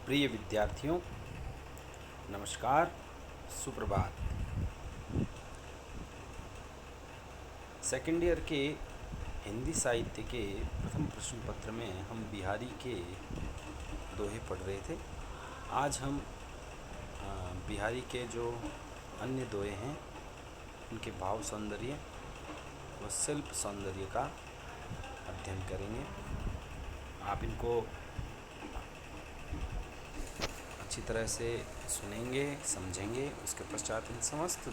प्रिय विद्यार्थियों, नमस्कार, सुप्रभात। सेकेंड ईयर के हिंदी साहित्य के प्रथम प्रश्न पत्र में हम बिहारी के दोहे पढ़ रहे थे। आज हम बिहारी के जो अन्य दोहे हैं उनके भाव सौंदर्य व शिल्प सौंदर्य का अध्ययन करेंगे। आप इनको अच्छी तरह से सुनेंगे, समझेंगे। उसके पश्चात इन समस्त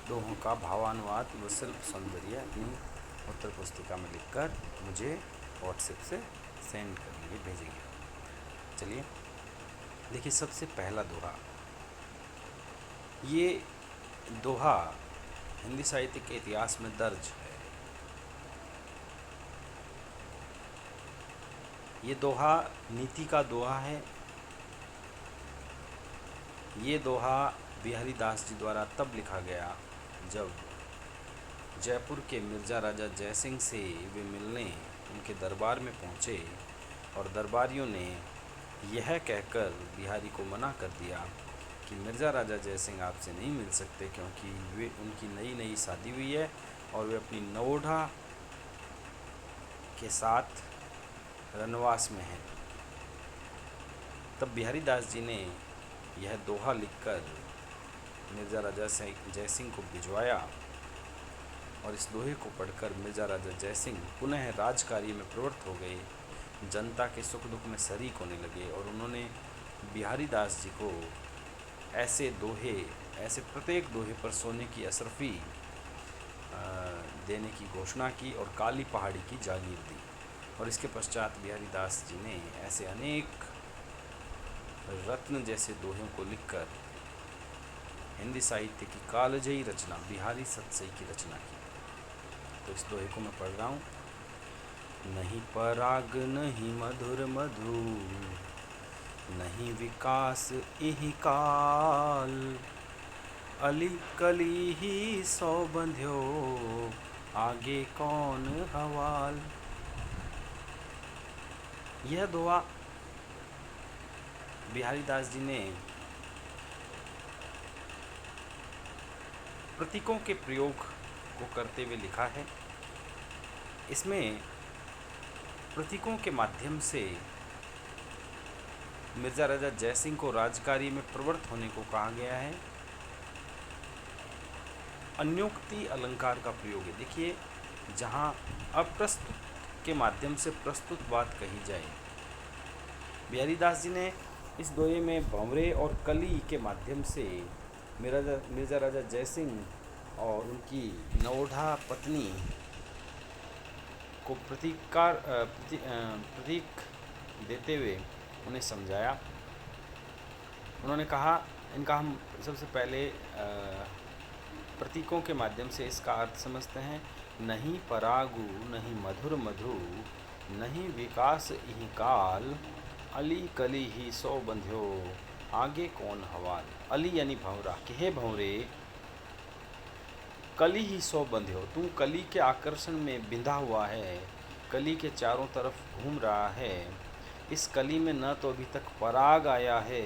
दोहों का भावानुवाद व शिल्प सौंदर्य अपनी उत्तर पुस्तिका में लिखकर मुझे व्हाट्सएप से सेंड करेंगे, भेजेंगे। चलिए देखिए, सबसे पहला दोहा। ये दोहा हिंदी साहित्य के इतिहास में दर्ज है। ये दोहा नीति का दोहा है। ये दोहा बिहारी दास जी द्वारा तब लिखा गया जब जयपुर के मिर्ज़ा राजा जयसिंह से वे मिलने उनके दरबार में पहुँचे और दरबारियों ने यह कहकर बिहारी को मना कर दिया कि मिर्ज़ा राजा जयसिंह आपसे नहीं मिल सकते, क्योंकि वे उनकी नई शादी हुई है और वे अपनी नवोढ़ा के साथ रनवास में हैं। तब बिहारी दास जी ने यह दोहा लिखकर मिर्ज़ा राजा जयसिंह को भिजवाया और इस दोहे को पढ़कर मिर्ज़ा राजा जयसिंह पुनः राजकार्य में प्रवृत्त हो गए, जनता के सुख दुख में शरीक होने लगे और उन्होंने बिहारी दास जी को ऐसे प्रत्येक दोहे पर सोने की अशरफी देने की घोषणा की और काली पहाड़ी की जागीर दी। और इसके पश्चात बिहारी दास जी ने ऐसे अनेक रत्न जैसे दोहों को लिखकर हिंदी साहित्य की कालजयी रचना बिहारी सतसई की रचना की। तो इस दोहे को मैं पढ़ रहा हूँ। नहीं पराग नहीं मधुर मधु, नहीं विकास इहि काल, अली कली ही सौ बंध्यो, आगे कौन हवाल। यह दोहा बिहारी दास जी ने प्रतीकों के प्रयोग को करते हुए लिखा है। इसमें प्रतीकों के माध्यम से मिर्ज़ा राजा जयसिंह को राजकार्य में प्रवृत्त होने को कहा गया है। अन्योक्ति अलंकार का प्रयोग है। देखिए, जहाँ अप्रस्तुत के माध्यम से प्रस्तुत बात कही जाए, बिहारी दास जी ने इस दोहे में भंवरे और कली के माध्यम से मिर्ज़ा राजा जयसिंह और उनकी नवोढ़ा पत्नी को प्रतीक देते हुए उन्हें समझाया। उन्होंने कहा, इनका हम सबसे पहले प्रतीकों के माध्यम से इसका अर्थ समझते हैं। नहीं परागु नहीं मधुर मधु, नहीं विकास इहि काल, अली कली ही सौ बंध्यो, आगे कौन हवाल। अली यानी भंवरा, कि हे भंवरे, कली ही सौ बंध्यो, तू कली के आकर्षण में बिंधा हुआ है, कली के चारों तरफ घूम रहा है। इस कली में न तो अभी तक पराग आया है,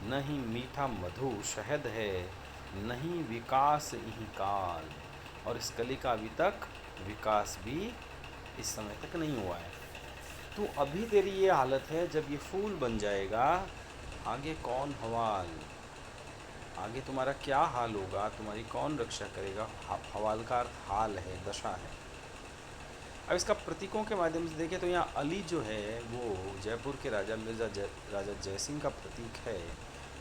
न ही मीठा मधु शहद है, नहीं विकास इहि काल, और इस कली का अभी तक विकास भी इस समय तक नहीं हुआ है। तो अभी तेरी ये हालत है, जब ये फूल बन जाएगा, आगे कौन हवाल, आगे तुम्हारा क्या हाल होगा, तुम्हारी कौन रक्षा करेगा। हवाल का अर्थ हाल है, दशा है। अब इसका प्रतीकों के माध्यम से देखें तो यहाँ अली जो है वो जयपुर के राजा राजा जयसिंह का प्रतीक है,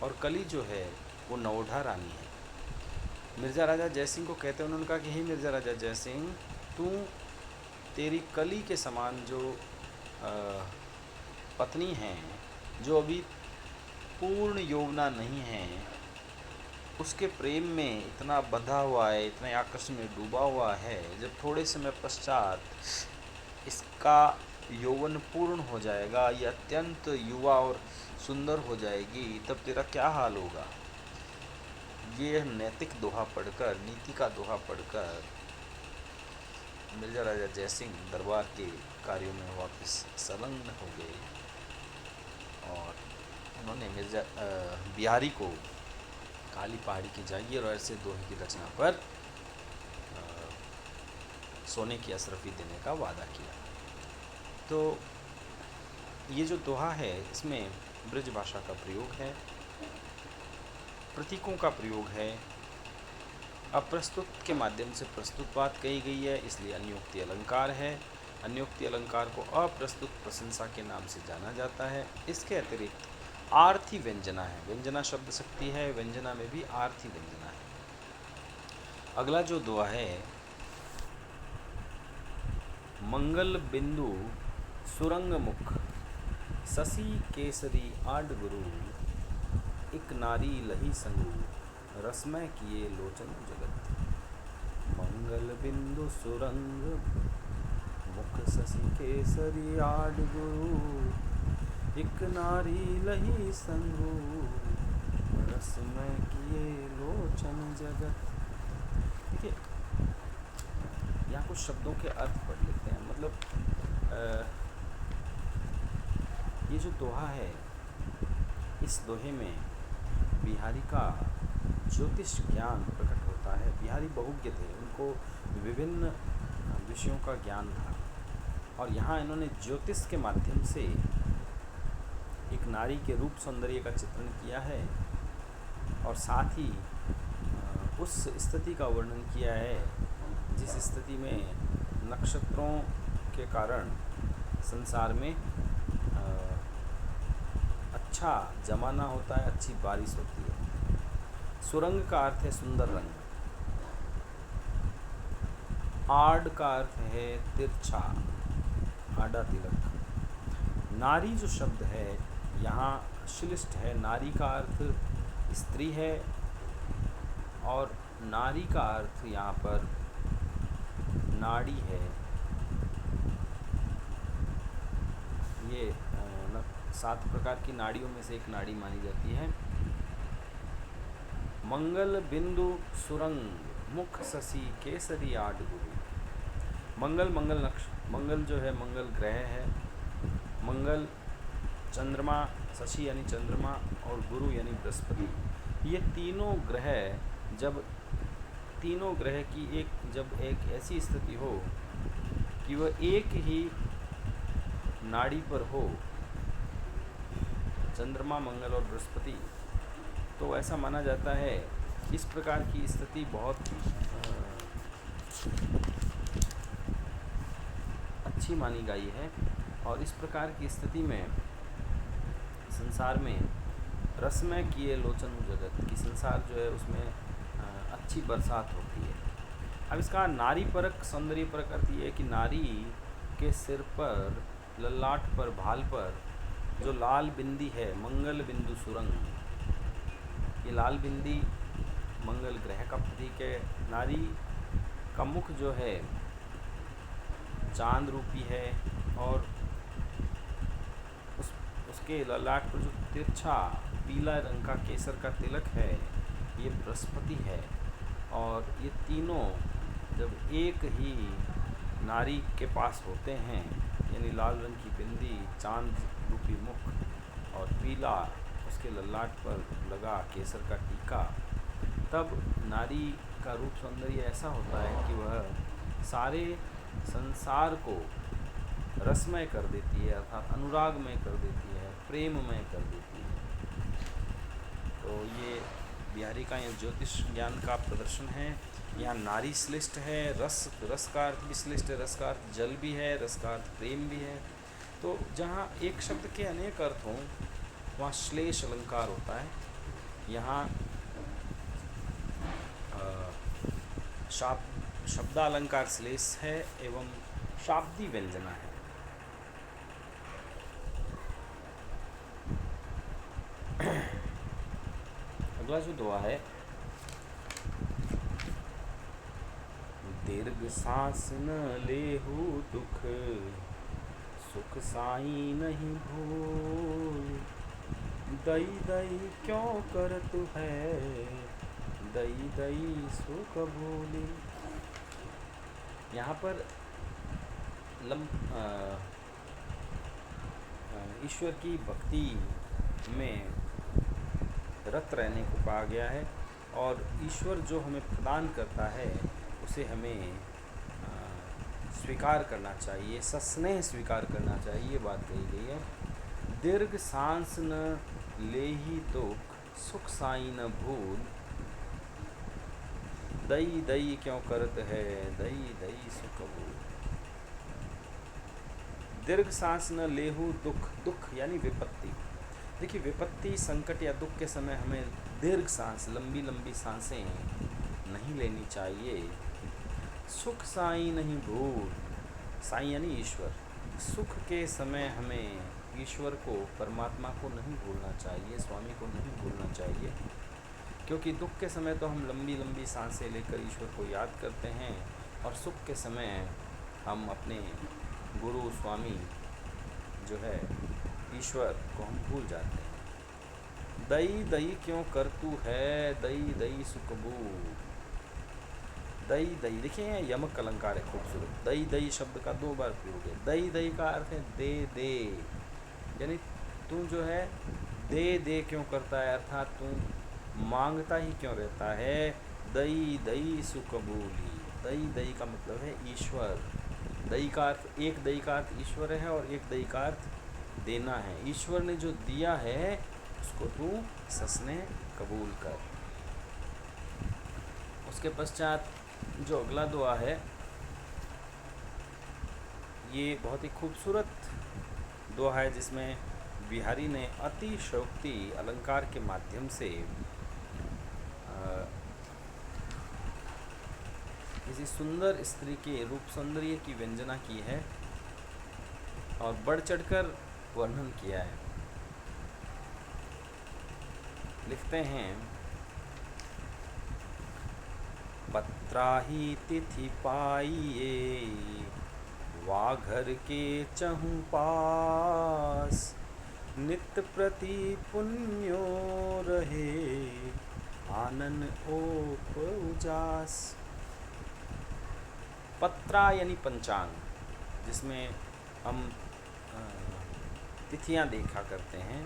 और कली जो है वो नवोढ़ा रानी है। मिर्ज़ा राजा जयसिंह को कहते हैं, उन्होंने कहा कि हे मिर्ज़ा राजा जयसिंह, तू तेरी कली के समान जो पत्नी हैं, जो अभी पूर्ण यौवना नहीं है, उसके प्रेम में इतना बंधा हुआ है, इतने आकर्षण में डूबा हुआ है। जब थोड़े समय पश्चात इसका यौवन पूर्ण हो जाएगा, ये अत्यंत युवा और सुंदर हो जाएगी, तब तेरा क्या हाल होगा। ये नैतिक दोहा पढ़कर, नीति का दोहा पढ़कर मिर्ज़ा राजा जयसिंह दरबार के कार्यों में वापस संलग्न हो गए। और उन्होंने बिहारी को काली पहाड़ी की जागीर और ऐसे दोहे की रचना पर सोने की अशरफी देने का वादा किया। तो ये जो दोहा है इसमें ब्रज भाषा का प्रयोग है, प्रतीकों का प्रयोग है, अप्रस्तुत के माध्यम से प्रस्तुत बात कही गई है, इसलिए अन्योक्ति अलंकार है। अन्योक्ति अलंकार को अप्रस्तुत प्रशंसा के नाम से जाना जाता है। इसके अतिरिक्त आर्थी व्यंजना है, व्यंजना शब्द शक्ति है, व्यंजना में भी आर्थी व्यंजना है। अगला जो दोहा है, मंगल बिंदु सुरंग मुख शशि केसरी आड गुरु, एक नारी लही संगु रसमय किए लोचन जगत। मंगल बिंदु सुरंग मुख शशि केसरी आड गुरु, एक नारी लही संगु रसमय किए लोचन जगत। देखिए यहाँ कुछ शब्दों के अर्थ पढ़ लेते हैं। मतलब ये जो दोहा है, इस दोहे में बिहारी का ज्योतिष ज्ञान प्रकट होता है। बिहारी बहुज्ञ थे, उनको विभिन्न विषयों का ज्ञान था और यहाँ इन्होंने ज्योतिष के माध्यम से एक नारी के रूप सौंदर्य का चित्रण किया है और साथ ही उस स्थिति का वर्णन किया है जिस स्थिति में नक्षत्रों के कारण संसार में अच्छा जमाना होता है, अच्छी बारिश होती है। सुरंग का अर्थ है सुंदर रंग, आड़ का अर्थ है तिरछा, आड़ा तिलक। नारी जो शब्द है यहाँ श्लिष्ट है, नारी का अर्थ स्त्री है और नारी का अर्थ यहाँ पर नाड़ी है। ये 7 प्रकार की नाड़ियों में से एक नाड़ी मानी जाती है। मंगल बिंदु सुरंग मुख शशि केसरी आड गुरु। मंगल जो है मंगल ग्रह है। मंगल चंद्रमा, शशि यानी चंद्रमा और गुरु यानी बृहस्पति। ये तीनों ग्रह की जब एक ऐसी स्थिति हो कि वह एक ही नाड़ी पर हो, चंद्रमा, मंगल और बृहस्पति, तो ऐसा माना जाता है इस प्रकार की स्थिति बहुत अच्छी मानी गई है। और इस प्रकार की स्थिति में संसार में रसमय किए लोचन जगत की, संसार जो है उसमें अच्छी बरसात होती है। अब इसका नारी परक सौंदर्य परक अर्थ ये है कि नारी के सिर पर, ललाट पर, भाल पर जो लाल बिंदी है, मंगल बिंदु सुरंग, ये लाल बिंदी मंगल ग्रह का प्रतीक है। नारी का मुख जो है चांद रूपी है और उसके ललाट पर जो तिरछा पीला रंग का केसर का तिलक है, ये बृहस्पति है। और ये तीनों जब एक ही नारी के पास होते हैं, यानी लाल रंग की बिंदी, चांद रूपी मुख और पीला उसके ललाट पर लगा केसर का टीका, तब नारी का रूप सौंदर्य ऐसा होता है कि वह सारे संसार को रसमय कर देती है, अर्थात अनुरागमय कर देती है, प्रेममय कर देती है। तो ये बिहारी का यह ज्योतिष ज्ञान का प्रदर्शन है। यहाँ नारी श्लिष्ट है, रस का अर्थ भी श्लिष्ट है, रस का अर्थ जल भी है, रस का अर्थ प्रेम भी है। तो जहाँ एक शब्द के अनेक अर्थ हों वहाँ श्लेष अलंकार होता है। यहाँ शब्दालंकार श्लेष है एवं शाब्दी व्यंजना है। अगला जो दोहा है, दीर्घ सांस न लेहु दुख, सुख साई नहीं भूल, दई दई क्यों करत है, दई दई सुख भूली। यहाँ पर ईश्वर की भक्ति में रत रहने को कहा गया है, और ईश्वर जो हमें प्रदान करता है उसे हमें स्वीकार करना चाहिए, सस्नेह स्वीकार करना चाहिए, ये बात कही गई है। दीर्घ सांस न लेही दुख, सुख साई न भूल, दई दई क्यों करत है, दई दई सुख भूल। दीर्घ सांस न लेहू दुख, दुख यानी विपत्ति। देखिए, विपत्ति, संकट या दुख के समय हमें दीर्घ सांस, लंबी लंबी सांसें नहीं लेनी चाहिए। सुख साई नहीं भूल, साई यानी ईश्वर। सुख के समय हमें ईश्वर को, परमात्मा को नहीं भूलना चाहिए, स्वामी को नहीं भूलना चाहिए, क्योंकि दुख के समय तो हम लंबी लंबी सांसें लेकर ईश्वर को याद करते हैं, और सुख के समय हम अपने गुरु, स्वामी जो है ईश्वर को हम भूल जाते हैं। दई दई क्यों करतू है, दई दई सुख भूल। दई दई, देखिए यमक अलंकार है खूबसूरत। दई दई शब्द का 2 बार प्रयोग है। दई दई का अर्थ है दे दे, यानी तू जो है दे दे क्यों करता है, अर्थात तू मांगता ही क्यों रहता है। दई दई सुख भूली, दई दई का मतलब है ईश्वर। दई का अर्थ, एक दई का अर्थ ईश्वर है और एक दई का अर्थ देना है। ईश्वर ने जो दिया है उसको तू सस्ने कबूल कर। उसके पश्चात जो अगला दुआ है ये बहुत ही खूबसूरत दुआ है, जिसमें बिहारी ने अतिशयोक्ति अलंकार के माध्यम से किसी सुंदर स्त्री के रूप सौंदर्य की व्यंजना की है और बढ़ चढ़कर वर्णन किया है। लिखते हैं, पत्राही तिथि पाइए, वा घर के चहु पास, नित्य प्रति पुण्यो रहे, आनन ओप उजास। पत्रा यानी पंचांग, जिसमें हम तिथियां देखा करते हैं।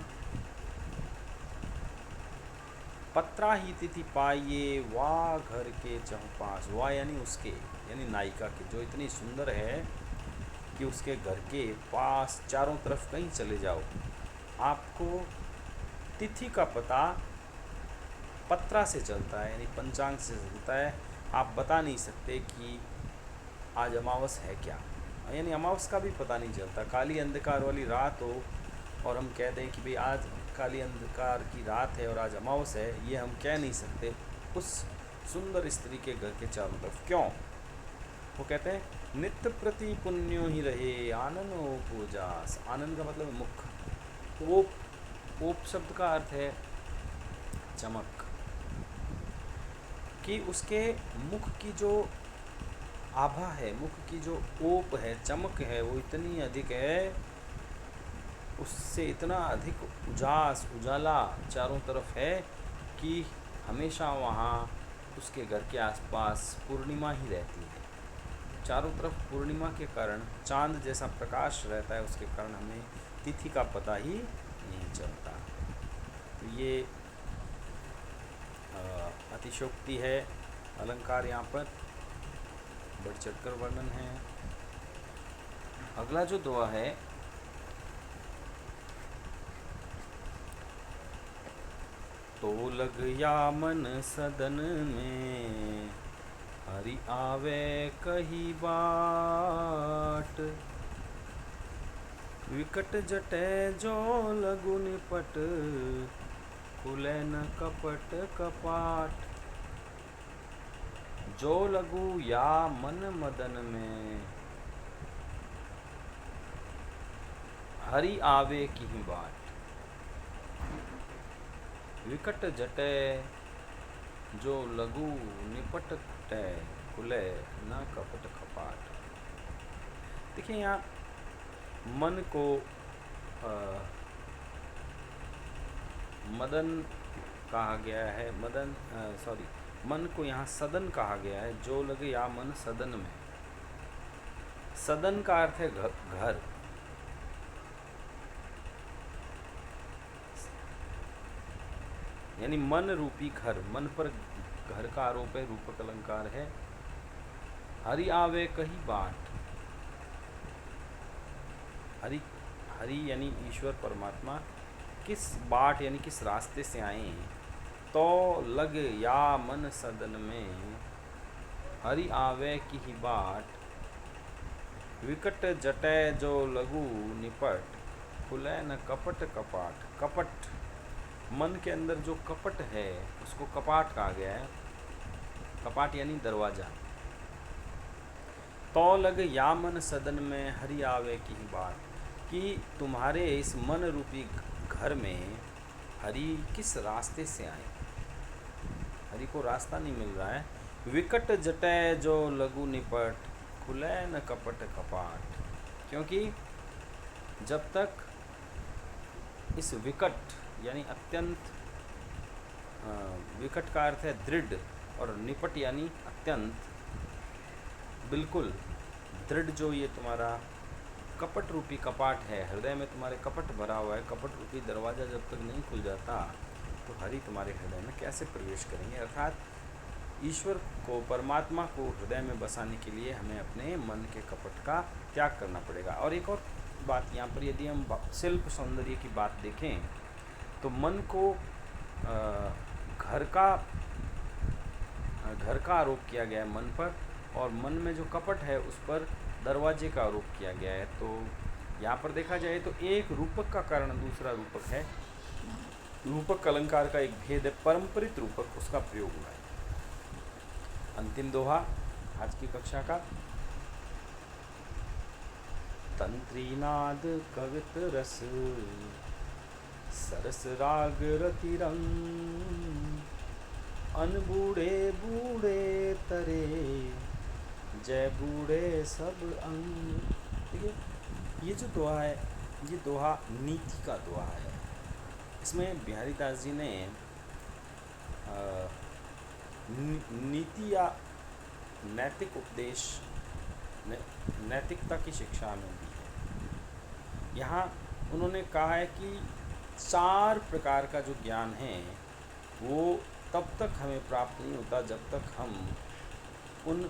पत्रा ही तिथि पाइए, वाह घर के चौपास। वाह यानी उसके, यानी नायिका के, जो इतनी सुंदर है कि उसके घर के पास चारों तरफ कहीं चले जाओ, आपको तिथि का पता पत्रा से चलता है, यानी पंचांग से चलता है। आप बता नहीं सकते कि आज अमावस है क्या, यानी अमावस का भी पता नहीं चलता। काली अंधकार वाली रात हो और हम कह दें कि भाई आज काली अंधकार की रात है और आज अमावस है, ये हम कह नहीं सकते उस सुंदर स्त्री के घर के चारों तरफ। क्यों? वो कहते हैं नित्य प्रति पुण्यो ही रहे, आनन ओपुजास। आनंद का मतलब मुख। ओप शब्द का अर्थ है चमक, कि उसके मुख की जो आभा है, मुख की जो ओप है, चमक है, वो इतनी अधिक है, उससे इतना अधिक उजास, उजाला चारों तरफ है कि हमेशा वहाँ उसके घर के आसपास पूर्णिमा ही रहती है। चारों तरफ पूर्णिमा के कारण चांद जैसा प्रकाश रहता है, उसके कारण हमें तिथि का पता ही नहीं चलता। तो ये अतिशयोक्ति है अलंकार, यहाँ पर बढ़ चढ़कर वर्णन है। अगला जो दुआ है, तो लग या मन सदन में, हरि आवे कही बाट, विकट जटे जो लगु निपट, खुले न कपट कपाट। जो लगु या मन मदन में, हरि आवे कहीं बाट, विकट जटे जो लगु निपट तय, खुले न कपट कपाट। देखिए यहाँ मन को मदन कहा गया है, मन को यहाँ सदन कहा गया है। जो लगे या मन सदन में, सदन का अर्थ है घर। यानी मन रूपी घर, मन पर घर का आरोप है, रूपक अलंकार है। हरि आवे कही बाट, हरि हरि यानी ईश्वर परमात्मा किस बाट यानी किस रास्ते से आए। तो लग या मन सदन में, हरि आवे की ही बाट, विकट जटै जो लघु निपट, खुले न कपट कपाट। कपट, मन के अंदर जो कपट है उसको कपाट कहा गया है। कपाट यानी दरवाजा। तो लग या मन सदन में, हरि आवे की ही बाट, कि तुम्हारे इस मन रूपी घर में हरि किस रास्ते से आए। हरि को रास्ता नहीं मिल रहा है। विकट जटै जो लघु निपट, खुले न कपट कपाट, क्योंकि जब तक इस विकट यानी अत्यंत, विकट का अर्थ है दृढ़, और निपट यानी अत्यंत, बिल्कुल दृढ़, जो ये तुम्हारा कपट रूपी कपाट है, हृदय में तुम्हारे कपट भरा हुआ है, कपट रूपी दरवाज़ा जब तक नहीं खुल जाता तो हरि तुम्हारे हृदय में कैसे प्रवेश करेंगे। अर्थात ईश्वर को, परमात्मा को हृदय में बसाने के लिए हमें अपने मन के कपट का त्याग करना पड़ेगा। और एक और बात यहाँ पर, यदि हम शिल्प सौंदर्य की बात देखें तो मन को घर का आरोप किया गया है मन पर, और मन में जो कपट है उस पर दरवाजे का आरोप किया गया है। तो यहाँ पर देखा जाए तो एक रूपक का कारण दूसरा रूपक है। रूपक अलंकार का एक भेद है, परंपरित रूपक, उसका प्रयोग हुआ है। अंतिम दोहा आज की कक्षा का। तंत्रीनाद कवित रस, सरस राग रति रंग, अनबूढ़े बूढ़े तरे, जय बूढ़े सब अंग। ठीक है, ये जो दोहा है, ये दोहा नीति का दोहा है। इसमें बिहारी दास जी ने नीति या नैतिक उपदेश, नैतिकता की शिक्षा हमें दी है। यहाँ उन्होंने कहा है कि 4 प्रकार का जो ज्ञान है वो तब तक हमें प्राप्त नहीं होता जब तक हम उन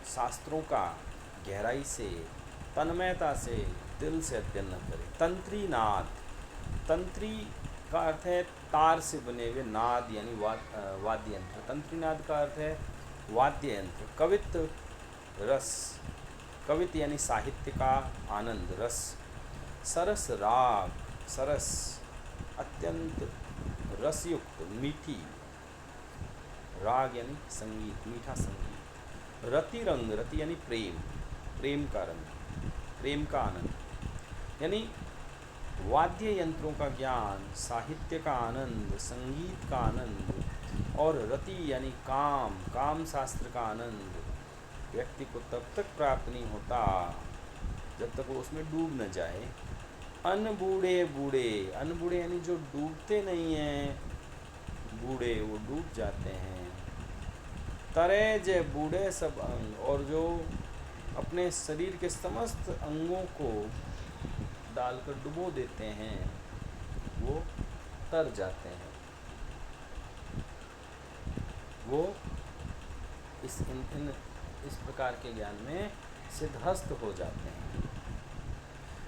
शास्त्रों का गहराई से, तन्मयता से, दिल से अध्ययन न करें। तंत्री नाद, तंत्री का अर्थ है तार से बने हुए, नाद यानी वाद्य यंत्र। तंत्री नाद का अर्थ है वाद्य यंत्र। कवित रस, कवित यानी साहित्य का आनंद, रस। सरस राग, सरस अत्यंत रसयुक्त, मीठी, राग यानी संगीत, मीठा संगीत। रति रंग, रति यानी प्रेम, प्रेम का रंग, प्रेम का आनंद। यानी वाद्य यंत्रों का ज्ञान, साहित्य का आनंद, संगीत का आनंद, और रति यानी काम, काम शास्त्र का आनंद व्यक्ति को तब तक प्राप्त नहीं होता जब तक वो उसमें डूब न जाए। अनबूढ़े बूढ़े, अनबूढ़े यानी जो डूबते नहीं हैं, बूढ़े वो डूब जाते हैं। तरे जय बूढ़े सब अंग, और जो अपने शरीर के समस्त अंगों को डालकर डुबो देते हैं वो तर जाते हैं, वो इस प्रकार के ज्ञान में सिद्धहस्त हो जाते हैं।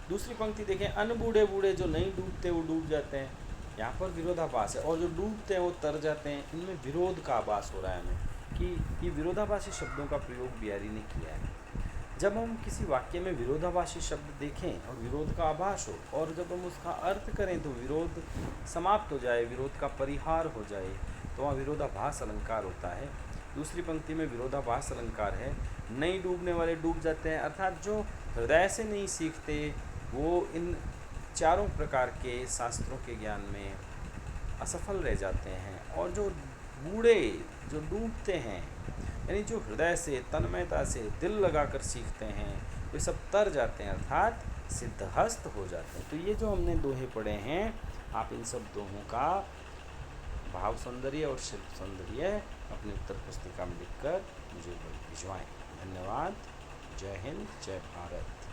दूसरी पंक्ति देखें, अनबूढ़े बूढ़े जो नहीं डूबते वो डूब जाते हैं। यहाँ पर विरोधाभास है, और जो डूबते हैं वो तर जाते हैं। इनमें विरोध का आभास हो रहा है हमें कि ये विरोधाभासी शब्दों का प्रयोग बिहारी ने किया है। जब हम किसी वाक्य में विरोधाभासी शब्द देखें और विरोध का आभास हो, और जब हम उसका अर्थ करें तो विरोध समाप्त हो जाए, विरोध का परिहार हो जाए, तो वहाँ विरोधाभास अलंकार होता है। दूसरी पंक्ति में विरोधाभास अलंकार है, नहीं डूबने वाले डूब जाते हैं, अर्थात जो हृदय से नहीं सीखते वो इन 4 प्रकार के शास्त्रों के ज्ञान में असफल रह जाते हैं। और जो बूढ़े, जो डूबते हैं, यानी जो हृदय से, तन्मयता से, दिल लगाकर सीखते हैं, वे सब तर जाते हैं, अर्थात सिद्धहस्त हो जाते हैं। तो ये जो हमने दोहे पढ़े हैं, आप इन सब दोहों का भाव सौंदर्य और शिल्प सौंदर्य अपनी उत्तर पुस्तिका में लिखकर मुझे भिजवाएं। धन्यवाद। जय हिंद, जय भारत।